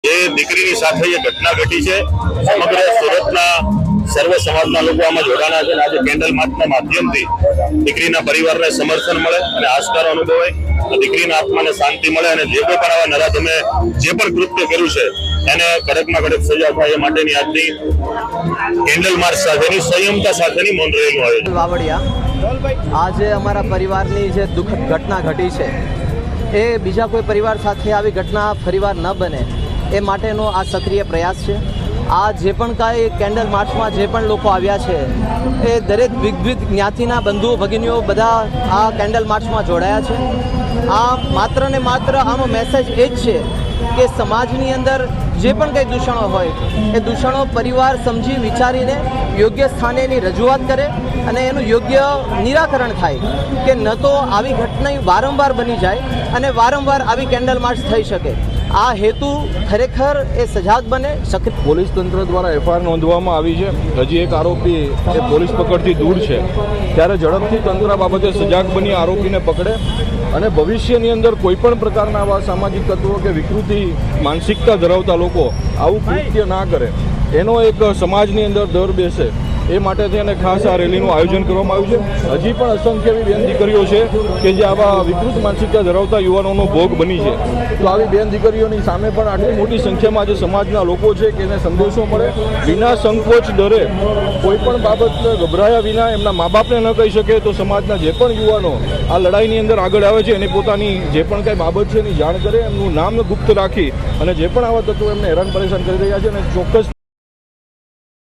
જે દીકરીની સાથે જે ઘટના ઘટી છે, સમગ્ર સુરતના સર્વ સમાજના લોકો આમાં જોડાણા છે. આજે કેન્ડલ માર્ચના માધ્યમથી દીકરીના પરિવારને સમર્થન મળે અને આસ્કારો અનુભવાય, દીકરીના આત્માને શાંતિ મળે અને જે કોઈ પણ આવા નરાધમે જે પણ કૃત્ય કર્યું છે એને કડકમાં કડક સજા થાય એ માટેની આજની કેન્ડલ માર્ચ સાથેની સંયમતા સાથેની મૌન રેલીનું આયોજન. વાવડિયા, આજે અમારા પરિવારની જે દુઃખદ ઘટના ઘટી છે એ બીજા કોઈ પરિવાર સાથે આવી ઘટના ફરીવાર ન બને એ માટેનો આ સક્રિય પ્રયાસ છે. આ જે પણ કાંઈ કેન્ડલ માર્ચમાં જે પણ લોકો આવ્યા છે એ દરેક વિવિધ જ્ઞાતિના બંધુઓ ભગીનીઓ બધા આ કેન્ડલ માર્ચમાં જોડાયા છે. આ માત્ર ને માત્ર આનો મેસેજ એ જ છે કે સમાજની અંદર જે પણ કંઈ દૂષણો હોય એ દૂષણો પરિવાર સમજી વિચારીને યોગ્ય સ્થાને એની રજૂઆત કરે અને એનું યોગ્ય નિરાકરણ થાય, કે ન તો આવી ઘટના વારંવાર બની જાય અને વારંવાર આવી કેન્ડલ માર્ચ થઈ શકે. આ હેતુ ખરેખર એ સજાગ બને. પોલીસ તંત્ર દ્વારા એફઆઈઆર નોંધવામાં આવી છે. હજી એક આરોપી એ પોલીસ પકડથી દૂર છે, ત્યારે ઝડપથી તંત્ર બાબતે સજાગ બની આરોપીને પકડે અને ભવિષ્યની અંદર કોઈ પણ પ્રકારના આવા સામાજિક તત્વો કે વિકૃતિ માનસિકતા ધરાવતા લોકો આવું કૃત્ય ના કરે, એનો એક સમાજની અંદર ડર બેસે, એ માટે થઈને ખાસ આ રેલીનું આયોજન કરવામાં આવ્યું છે. હજી પણ અસંખ્ય એવી બેન દીકરીઓ છે કે જે આવા વિકૃત માનસિકતા ધરાવતા યુવાનોનો ભોગ બની છે. તો આવી બેન દીકરીઓની સામે પણ આટલી મોટી સંખ્યામાં જે સમાજના લોકો છે કે એને સંદેશો મળે, વિના સંકોચ ડરે, કોઈ પણ બાબત ગભરાયા વિના એમના મા બાપને ન કહી શકે, તો સમાજના જે પણ યુવાનો આ લડાઈની અંદર આગળ આવે છે એને પોતાની જે પણ કાંઈ બાબત છે એની જાણ કરે, એમનું નામ ગુપ્ત રાખી અને જે પણ આવા તત્વો એમને હેરાન પરેશાન કરી રહ્યા છે અને ચોક્કસ